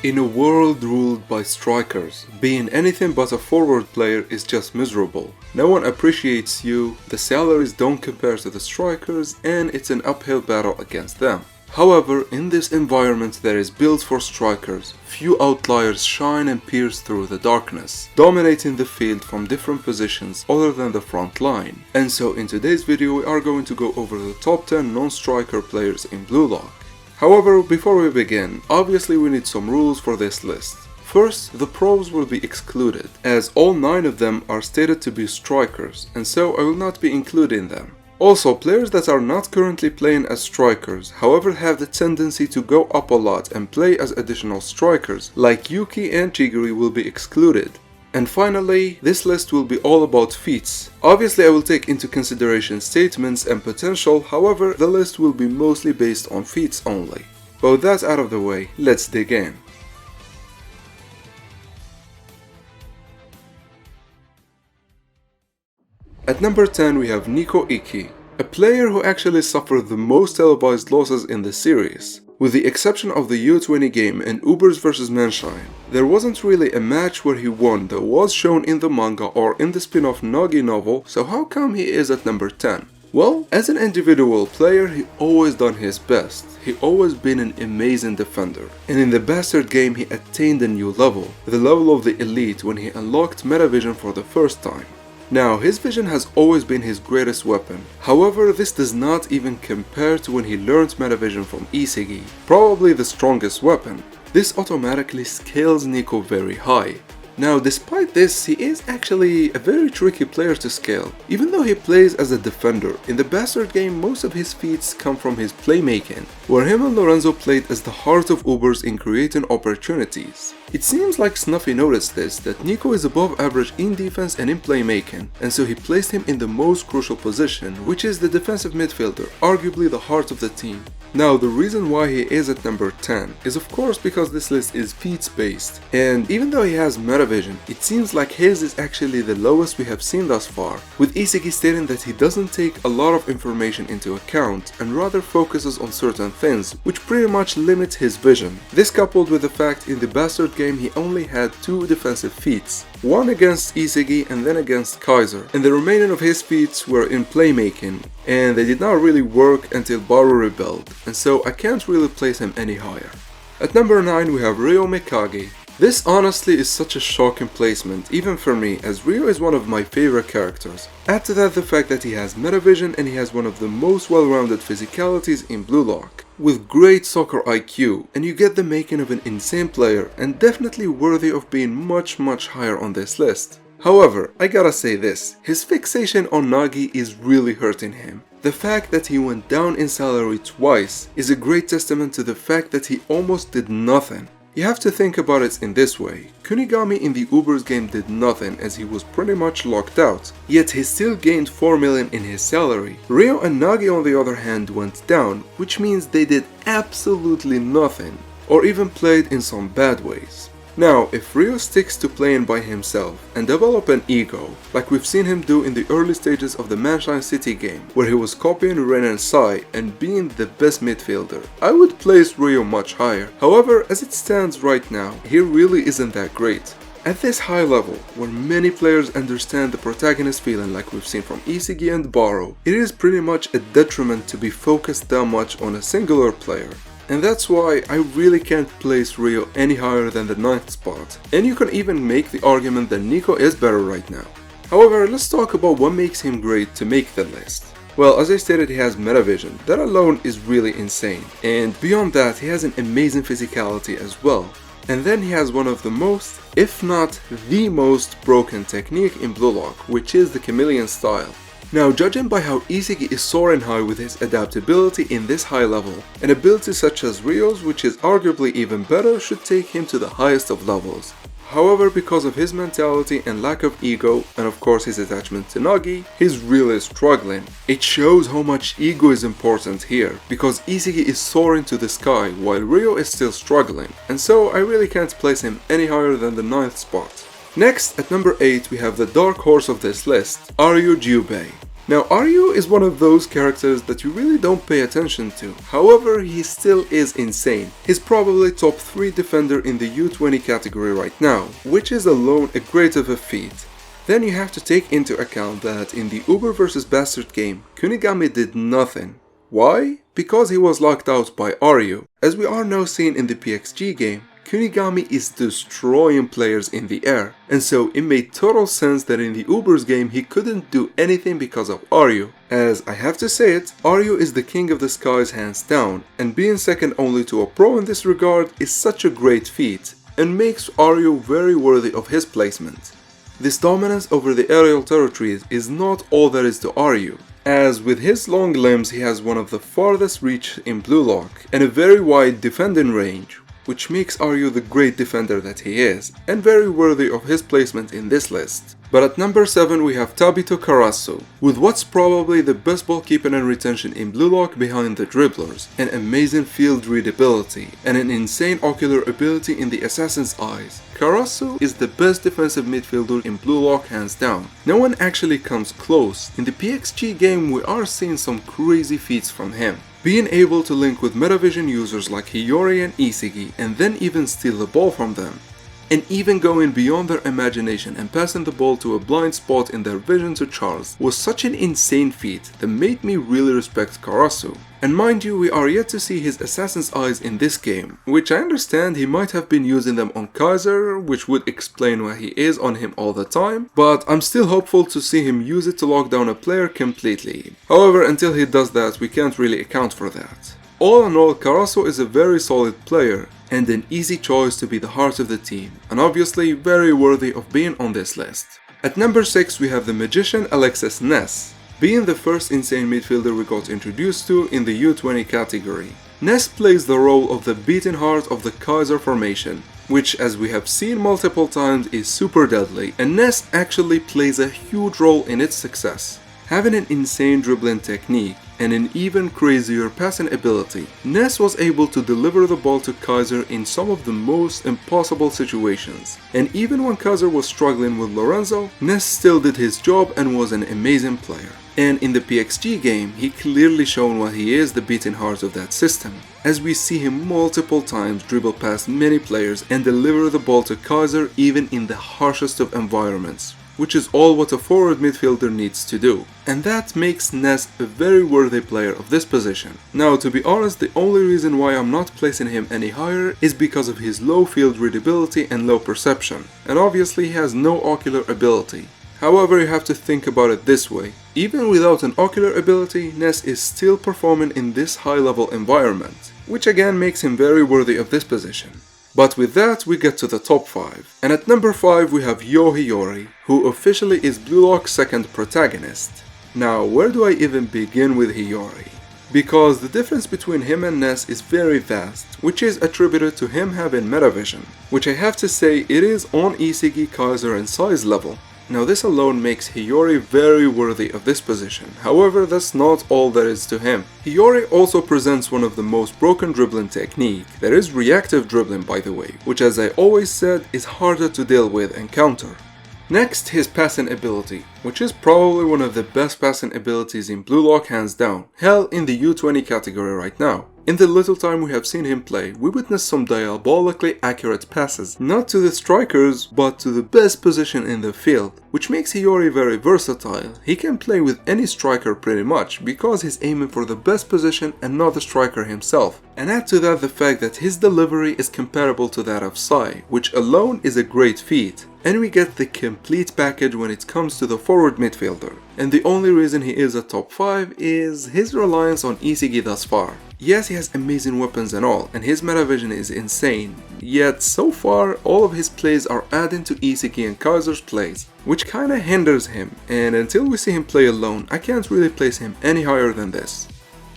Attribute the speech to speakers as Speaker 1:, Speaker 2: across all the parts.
Speaker 1: In a world ruled by strikers, being anything but a forward player is just miserable. No one appreciates you, the salaries don't compare to the strikers, and it's an uphill battle against them. However, in this environment that is built for strikers, few outliers shine and pierce through the darkness, dominating the field from different positions other than the front line. And so in today's video we are going to go over the top 10 non-striker players in Blue Lock. However, before we begin, obviously we need some rules for this list. First, the pros will be excluded, as all 9 of them are stated to be strikers, and so I will not be including them. Also, players that are not currently playing as strikers, however have the tendency to go up a lot and play as additional strikers, like Yuki and Chigiri, will be excluded. And finally, this list will be all about feats. Obviously I will take into consideration statements and potential, however the list will be mostly based on feats only. But with that out of the way, let's dig in. At number 10 we have Nico Iki, a player who actually suffered the most televised losses in the series. With the exception of the U20 game and Ubers vs Manshine, there wasn't really a match where he won that was shown in the manga or in the spin-off Nagi novel, so how come he is at number 10? Well, as an individual player, he always done his best. He always been an amazing defender. And in the Bastard game he attained a new level, the level of the elite, when he unlocked Metavision for the first time. Now, his vision has always been his greatest weapon. However, this does not even compare to when he learned Metavision from Isagi, probably the strongest weapon. This automatically scales Nico very high. Now, despite this, he is actually a very tricky player to scale. Even though he plays as a defender, in the Bastard game most of his feats come from his playmaking, where him and Lorenzo played as the heart of Ubers in creating opportunities. It seems like Snuffy noticed this, that Nico is above average in defense and in playmaking, and so he placed him in the most crucial position, which is the defensive midfielder, arguably the heart of the team. Now, the reason why he is at number 10 is of course because this list is feats based, and even though he has Metavision, it seems like his is actually the lowest we have seen thus far, with Isagi stating that he doesn't take a lot of information into account and rather focuses on certain things, which pretty much limits his vision. This coupled with the fact in the Bastard game he only had 2 defensive feats, one against Isagi and then against Kaiser, and the remaining of his feats were in playmaking, and they did not really work until Baru rebelled, and so I can't really place him any higher. At number 9 we have Ryo Mikage. This honestly is such a shocking placement, even for me, as Ryo is one of my favorite characters. Add to that the fact that he has Metavision and he has one of the most well-rounded physicalities in Blue Lock, with great soccer IQ, and you get the making of an insane player and definitely worthy of being much higher on this list. However, I gotta say this, his fixation on Nagi is really hurting him. The fact that he went down in salary twice is a great testament to the fact that he almost did nothing. You have to think about it in this way. Kunigami in the Ubers game did nothing as he was pretty much locked out, yet he still gained 4 million in his salary. Ryo and Nagi on the other hand went down, which means they did absolutely nothing, or even played in some bad ways. Now, if Ryo sticks to playing by himself and develop an ego, like we've seen him do in the early stages of the Manshine City game, where he was copying Ren and Sai and being the best midfielder, I would place Ryo much higher. However, as it stands right now, he really isn't that great. At this high level, where many players understand the protagonist feeling like we've seen from Isagi and Baru, it is pretty much a detriment to be focused that much on a singular player. And that's why I really can't place Ryo any higher than the 9th spot. And you can even make the argument that Nico is better right now. However, let's talk about what makes him great to make the list. Well, as I stated, he has Metavision. That alone is really insane. And beyond that, he has an amazing physicality as well. And then he has one of the most, if not the most broken technique in Blue Lock, which is the chameleon style. Now, judging by how Isagi is soaring high with his adaptability in this high level, an ability such as Ryo's, which is arguably even better, should take him to the highest of levels. However, because of his mentality and lack of ego, and of course his attachment to Nagi, he's really struggling. It shows how much ego is important here, because Isagi is soaring to the sky while Ryo is still struggling, and so I really can't place him any higher than the 9th spot. Next, at number 8, we have the dark horse of this list, Ryu Jubei. Now Aryu is one of those characters that you really don't pay attention to, however he still is insane. He's probably top 3 defender in the U20 category right now, which is alone a great of a feat. Then you have to take into account that in the Uber vs Bastard game, Kunigami did nothing. Why? Because he was locked out by Aryu. As we are now seeing in the PXG game, Kunigami is destroying players in the air, and so it made total sense that in the Uber's game he couldn't do anything because of Aryu. As I have to say it, Aryu is the king of the skies hands down, and being second only to a pro in this regard is such a great feat, and makes Aryu very worthy of his placement. This dominance over the aerial territories is not all there is to Aryu, as with his long limbs he has one of the farthest reach in Blue Lock and a very wide defending range, which makes Aryu the great defender that he is, and very worthy of his placement in this list. But at number 7 we have Tabito Karasu, with what's probably the best ball keeping and retention in Blue Lock behind the dribblers, an amazing field readability, and an insane ocular ability in the assassin's eyes. Karasu is the best defensive midfielder in Blue Lock hands down. No one actually comes close. In the PXG game we are seeing some crazy feats from him. Being able to link with Metavision users like Hiyori and Isigi and then even steal the ball from them. And even going beyond their imagination and passing the ball to a blind spot in their vision to Charles was such an insane feat that made me really respect Karasu. And mind you, we are yet to see his assassin's eyes in this game, which I understand he might have been using them on Kaiser, which would explain why he is on him all the time, but I'm still hopeful to see him use it to lock down a player completely. However, until he does that, we can't really account for that. All in all, Karasu is a very solid player, and an easy choice to be the heart of the team, and obviously very worthy of being on this list. At number 6 we have the magician Alexis Ness, being the first insane midfielder we got introduced to in the U20 category. Ness plays the role of the beating heart of the Kaiser formation, which as we have seen multiple times is super deadly, and Ness actually plays a huge role in its success. Having an insane dribbling technique and an even crazier passing ability, Ness was able to deliver the ball to Kaiser in some of the most impossible situations. And even when Kaiser was struggling with Lorenzo, Ness still did his job and was an amazing player. And in the PXG game, he clearly shown why he is the beating heart of that system, as we see him multiple times dribble past many players and deliver the ball to Kaiser even in the harshest of environments, which is all what a forward midfielder needs to do. And that makes Ness a very worthy player of this position. Now, to be honest, the only reason why I'm not placing him any higher is because of his low field readability and low perception, and obviously he has no ocular ability. However, you have to think about it this way. Even without an ocular ability, Ness is still performing in this high level environment, which again makes him very worthy of this position. But with that, we get to the top 5. And at number 5 we have Yo Hiyori, who officially is Blue Lock's second protagonist. Now, where do I even begin with Hiyori? Because the difference between him and Ness is very vast, which is attributed to him having Metavision, which I have to say it is on Isigi, Kaiser and size level. Now this alone makes Hiyori very worthy of this position, however that's not all there is to him. Hiyori also presents one of the most broken dribbling technique, that is reactive dribbling by the way, which as I always said is harder to deal with and counter. Next, his passing ability, which is probably one of the best passing abilities in Blue Lock hands down, hell in the U20 category right now. In the little time we have seen him play, we witnessed some diabolically accurate passes, not to the strikers, but to the best position in the field, which makes Hiyori very versatile. He can play with any striker pretty much, because he's aiming for the best position and not the striker himself. And add to that the fact that his delivery is comparable to that of Sai, which alone is a great feat. And we get the complete package when it comes to the forward midfielder. And the only reason he is a top 5 is his reliance on Isigi thus far. Yes, he has amazing weapons and all, and his metavision is insane, yet so far all of his plays are adding to Isigi and Kaiser's plays, which kinda hinders him, and until we see him play alone, I can't really place him any higher than this.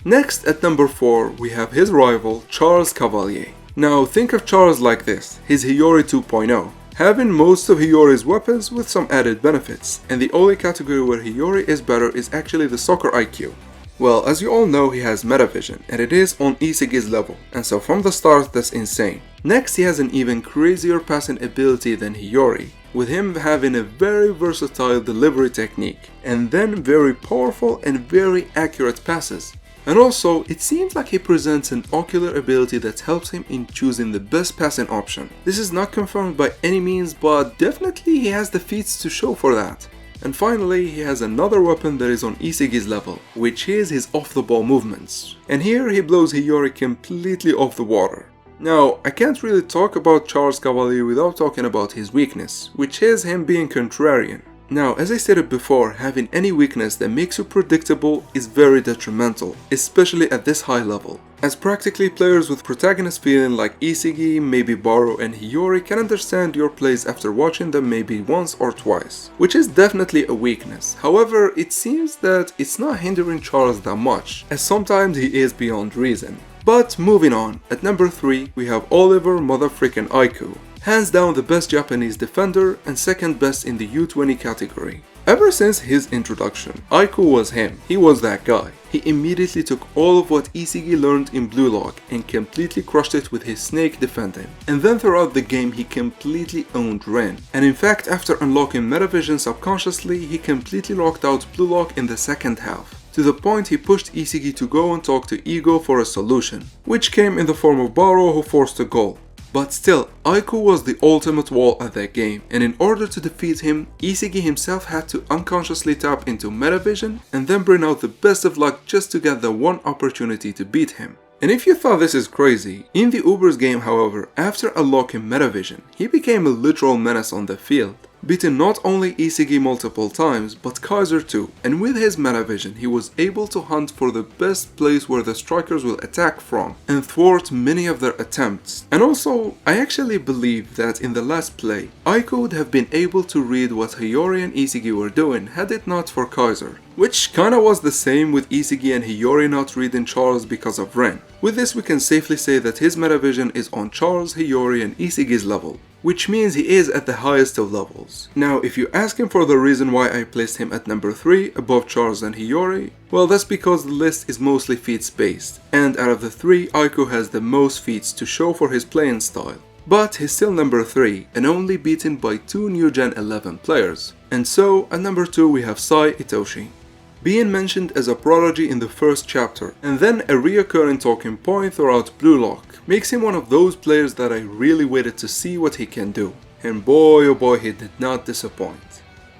Speaker 1: Next, at number 4, we have his rival, Charles Cavalier. Now think of Charles like this, his Hiyori 2.0. Having most of Hiyori's weapons with some added benefits, and the only category where Hiyori is better is actually the soccer IQ. Well, as you all know, he has Metavision, and it is on Isigi's level, and so from the start that's insane. Next, he has an even crazier passing ability than Hiyori. with him having a very versatile delivery technique, and then very powerful and very accurate passes. And also, it seems like he presents an ocular ability that helps him in choosing the best passing option. This is not confirmed by any means, but definitely he has the feats to show for that. And finally, he has another weapon that is on Isagi's level, which is his off-the-ball movements. And here he blows Hiyori completely off the water. Now, I can't really talk about Charles Cavalier without talking about his weakness, which is him being contrarian. Now, as I stated before, having any weakness that makes you predictable is very detrimental, especially at this high level, as practically players with protagonist feeling like Isagi, maybe Baro and Hiyori can understand your plays after watching them maybe once or twice, which is definitely a weakness. However, it seems that it's not hindering Charles that much, as sometimes he is beyond reason. But moving on, at number 3 we have Oliver motherfrickin' Aiku. Hands down the best Japanese defender and second best in the U20 category. Ever since his introduction, Aiku was him, he was that guy. He immediately took all of what Isagi learned in Blue Lock and completely crushed it with his snake defending. And then throughout the game he completely owned Ren. And in fact, after unlocking Metavision subconsciously, he completely locked out Blue Lock in the second half, to the point he pushed Isagi to go and talk to Ego for a solution, which came in the form of Baro, who forced a goal. But still, Aiku was the ultimate wall at that game, and in order to defeat him, Isagi himself had to unconsciously tap into Metavision and then bring out the best of luck just to get the one opportunity to beat him. And if you thought this is crazy, in the Ubers game however, after unlocking Metavision, he became a literal menace on the field, beating not only Isagi multiple times, but Kaiser too, and with his Metavision he was able to hunt for the best place where the strikers will attack from, and thwart many of their attempts. And also, I actually believe that in the last play, Aiku would have been able to read what Hiyori and Isagi were doing had it not for Kaiser. Which kinda was the same with Isagi and Hiyori not reading Charles because of Ren. With this we can safely say that his Metavision is on Charles, Hiyori and Isagi's level, which means he is at the highest of levels. Now, if you ask him for the reason why I placed him at number 3 above Charles and Hiyori, well, that's because the list is mostly feats based, and out of the 3, Aiku has the most feats to show for his playing style. But he's still number 3 and only beaten by 2 New Gen 11 players. And so, at number 2 we have Sai Itoshi. Being mentioned as a prodigy in the first chapter, and then a reoccurring talking point throughout Blue Lock, makes him one of those players that I really waited to see what he can do. And boy oh boy, he did not disappoint.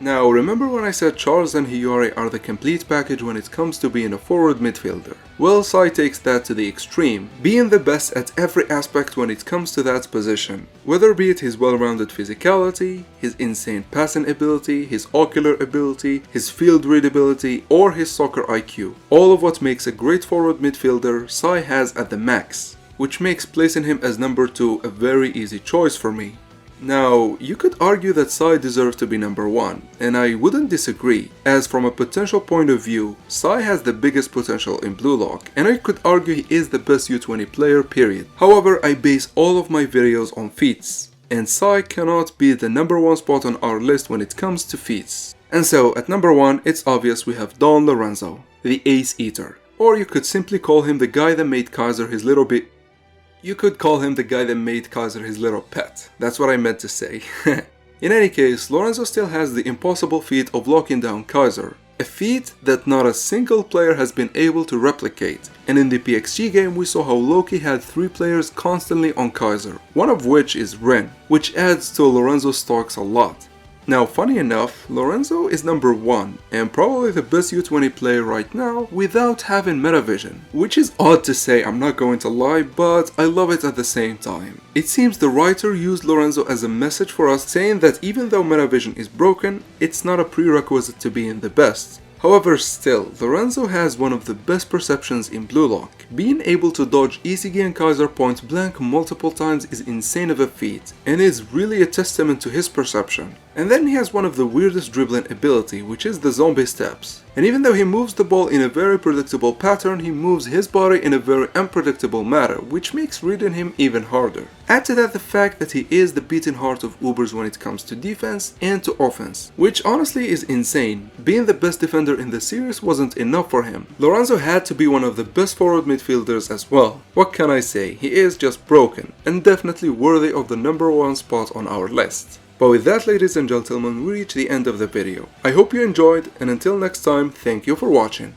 Speaker 1: Now, remember when I said Charles and Hiyori are the complete package when it comes to being a forward midfielder? Well, Sai takes that to the extreme, being the best at every aspect when it comes to that position. Whether be it his well-rounded physicality, his insane passing ability, his ocular ability, his field read ability, or his soccer IQ. All of what makes a great forward midfielder, Sai has at the max, which makes placing him as number 2 a very easy choice for me. Now, you could argue that Sai deserves to be number 1, and I wouldn't disagree, as from a potential point of view, Sai has the biggest potential in Blue Lock, and I could argue he is the best U20 player, period. However, I base all of my videos on feats, and Sai cannot be the number 1 spot on our list when it comes to feats. And so, at number 1, it's obvious we have Don Lorenzo, the Ace Eater. Or you could simply call him the guy that made Kaiser his little bit. You could call him the guy that made Kaiser his little pet. That's what I meant to say. In any case, Lorenzo still has the impossible feat of locking down Kaiser. A feat that not a single player has been able to replicate. And in the PXG game we saw how Loki had 3 players constantly on Kaiser, one of which is Ren, which adds to Lorenzo's stocks a lot. Now, funny enough, Lorenzo is number 1 and probably the best U20 player right now without having Metavision, which is odd to say, I'm not going to lie, but I love it at the same time. It seems the writer used Lorenzo as a message for us, saying that even though Metavision is broken, it's not a prerequisite to being the best. However, still, Lorenzo has one of the best perceptions in Blue Lock. Being able to dodge Isagi and Kaiser point blank multiple times is insane of a feat, and is really a testament to his perception. And then he has one of the weirdest dribbling ability, which is the zombie steps. And even though he moves the ball in a very predictable pattern, he moves his body in a very unpredictable manner, which makes reading him even harder. Add to that the fact that he is the beating heart of Ubers when it comes to defense and to offense, which honestly is insane. Being the best defender in the series wasn't enough for him. Lorenzo had to be one of the best forward midfielders as well. What can I say, he is just broken, and definitely worthy of the number 1 spot on our list. But with that, ladies and gentlemen, we reach the end of the video. I hope you enjoyed, and until next time, thank you for watching.